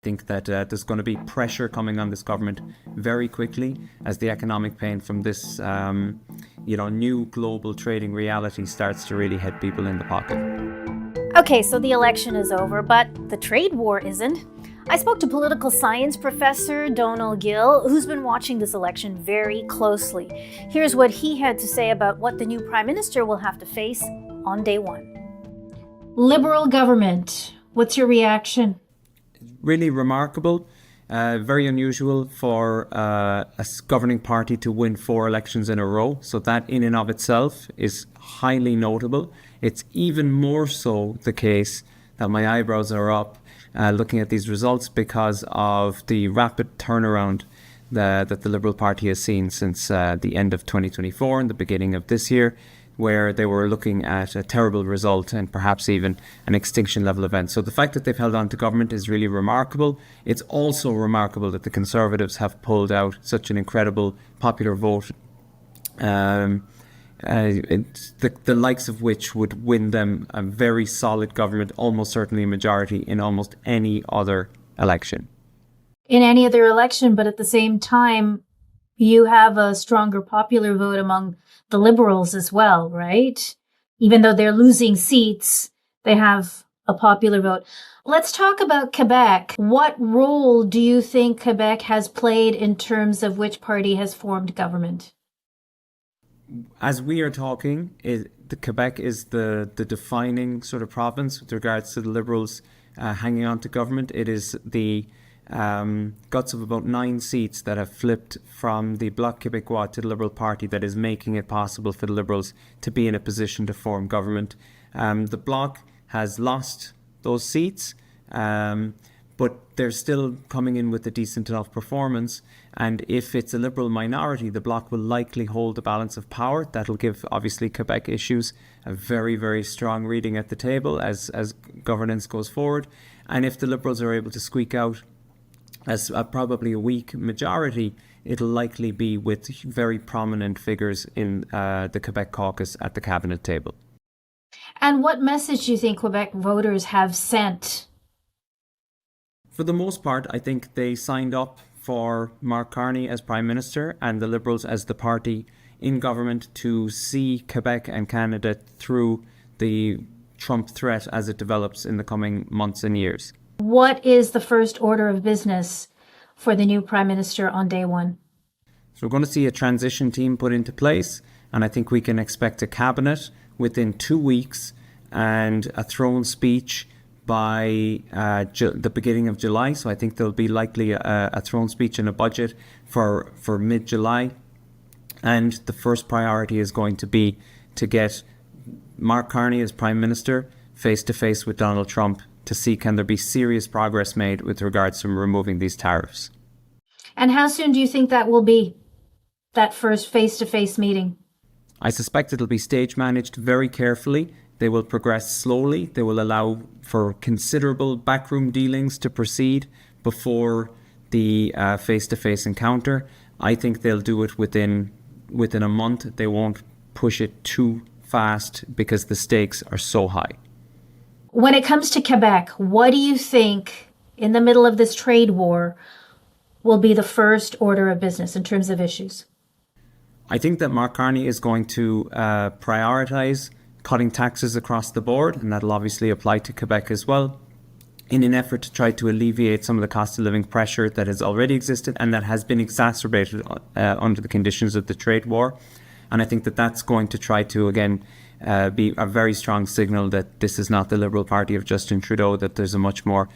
Think that there's going to be pressure coming on this government very quickly as the economic pain from this, new global trading reality starts to really hit people in the pocket. Okay, so the election is over, but the trade war isn't. I spoke to political science professor Donal Gill, who's been watching this election very closely. Here's what he had to say about what the new Prime Minister will have to face on day one. Liberal government, what's your reaction? Really remarkable, very unusual for a governing party to win 4 elections in a row. So that in and of itself is highly notable. It's even more so the case that my eyebrows are up looking at these results because of the rapid turnaround that the Liberal Party has seen since the end of 2024 and the beginning of this year, where they were looking at a terrible result and perhaps even an extinction level event. So the fact that they've held on to government is really remarkable. It's also remarkable that the Conservatives have pulled out such an incredible popular vote, the likes of which would win them a very solid government, almost certainly a majority in almost any other election. In any other election, but at the same time, you have a stronger popular vote among the Liberals as well, right? Even though they're losing seats, they have a popular vote. Let's talk about Quebec. What role do you think Quebec has played in terms of which party has formed government? As we are talking, Quebec is the defining sort of province with regards to the Liberals hanging on to government. It is the guts of about 9 seats that have flipped from the Bloc Québécois to the Liberal Party that is making it possible for the Liberals to be in a position to form government. The Bloc has lost those seats, but they're still coming in with a decent enough performance. And if it's a Liberal minority, the Bloc will likely hold the balance of power. That'll give, obviously, Quebec issues a very, very strong reading at the table as governance goes forward. And if the Liberals are able to squeak out as probably a weak majority, it'll likely be with very prominent figures in the Quebec caucus at the cabinet table. And what message do you think Quebec voters have sent? For the most part, I think they signed up for Mark Carney as Prime Minister and the Liberals as the party in government to see Quebec and Canada through the Trump threat as it develops in the coming months and years. What is the first order of business for the new Prime Minister on day one? So we're going to see a transition team put into place, and I think we can expect a cabinet within 2 weeks and a throne speech by the beginning of July. So I think there'll be likely a throne speech and a budget for mid-July. And the first priority is going to be to get Mark Carney as Prime Minister face-to-face with Donald Trump to see can there be serious progress made with regards to removing these tariffs. And how soon do you think that will be, that first face-to-face meeting? I suspect it'll be stage managed very carefully. They will progress slowly. They will allow for considerable backroom dealings to proceed before the face-to-face encounter. I think they'll do it within a month. They won't push it too fast because the stakes are so high. When it comes to Quebec, what do you think in the middle of this trade war will be the first order of business in terms of issues? I think that Mark Carney is going to prioritise cutting taxes across the board, and that'll obviously apply to Quebec as well, in an effort to try to alleviate some of the cost of living pressure that has already existed and that has been exacerbated under the conditions of the trade war. And I think that that's going to try to, again, be a very strong signal that this is not the Liberal Party of Justin Trudeau, that there's a much more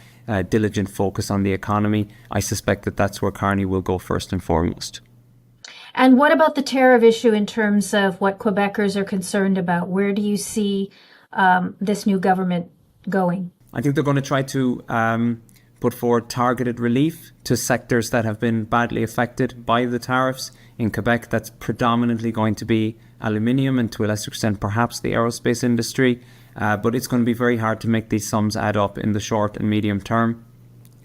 diligent focus on the economy. I suspect that that's where Carney will go first and foremost. And what about the tariff issue in terms of what Quebecers are concerned about? Where do you see this new government going? I think they're going to try to put forward targeted relief to sectors that have been badly affected by the tariffs. In Quebec, that's predominantly going to be aluminium and to a lesser extent perhaps the aerospace industry. But it's going to be very hard to make these sums add up in the short and medium term.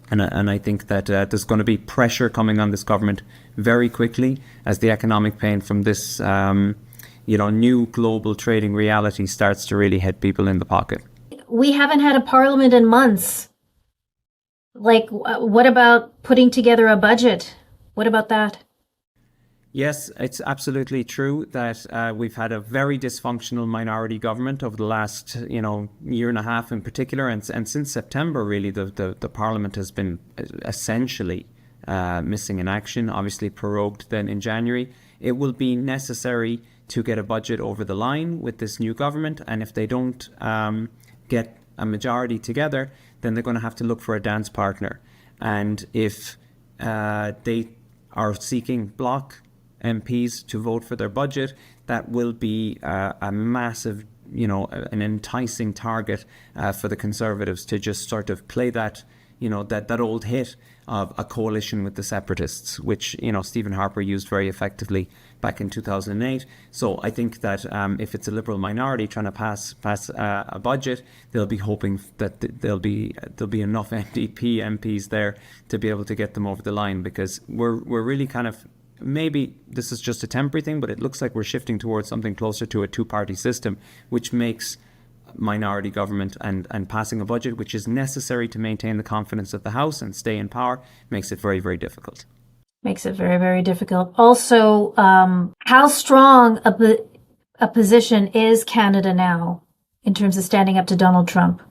And I think that there's going to be pressure coming on this government very quickly as the economic pain from this new global trading reality starts to really hit people in the pocket. We haven't had a parliament in months. Like, what about putting together a budget? What about that? Yes, it's absolutely true that we've had a very dysfunctional minority government over the last, year and a half in particular, and since September, really, the Parliament has been essentially missing in action. Obviously, prorogued then in January. It will be necessary to get a budget over the line with this new government, and if they don't get a majority together, then they're going to have to look for a dance partner. And if they are seeking bloc MPs to vote for their budget, that will be a massive, an enticing target for the Conservatives to just sort of play that, that old hit of a coalition with the separatists, which, Stephen Harper used very effectively back in 2008. So I think that if it's a Liberal minority trying to pass a budget, they'll be hoping that there'll be enough NDP MPs there to be able to get them over the line, because we're really kind of, maybe this is just a temporary thing, but it looks like we're shifting towards something closer to a two-party system, which makes minority government and passing a budget, which is necessary to maintain the confidence of the House and stay in power, makes it very, very difficult. Makes it very, very difficult. Also, how strong a position is Canada now in terms of standing up to Donald Trump?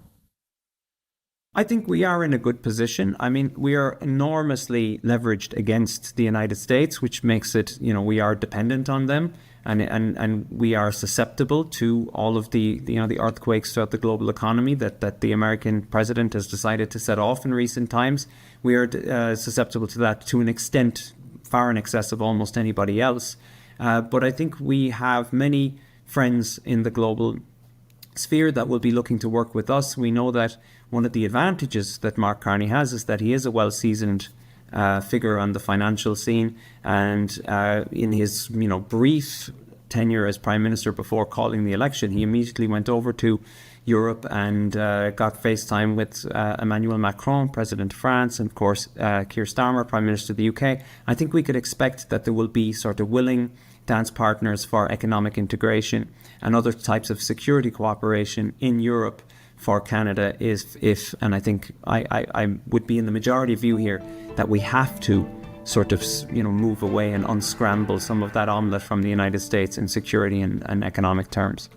I think we are in a good position. I mean, we are enormously leveraged against the United States, which makes it, we are dependent on them, and we are susceptible to all of the earthquakes throughout the global economy that the American president has decided to set off in recent times. We are susceptible to that to an extent far in excess of almost anybody else. But I think we have many friends in the global sphere that will be looking to work with us. We know that one of the advantages that Mark Carney has is that he is a well-seasoned figure on the financial scene, and in his brief tenure as Prime Minister before calling the election, he immediately went over to Europe and got FaceTime with Emmanuel Macron, President of France, and of course Keir Starmer, Prime Minister of the UK. I think we could expect that there will be sort of willing dance partners for economic integration and other types of security cooperation in Europe for Canada if and I think I would be in the majority view here that we have to sort of move away and unscramble some of that omelette from the United States in security and economic terms.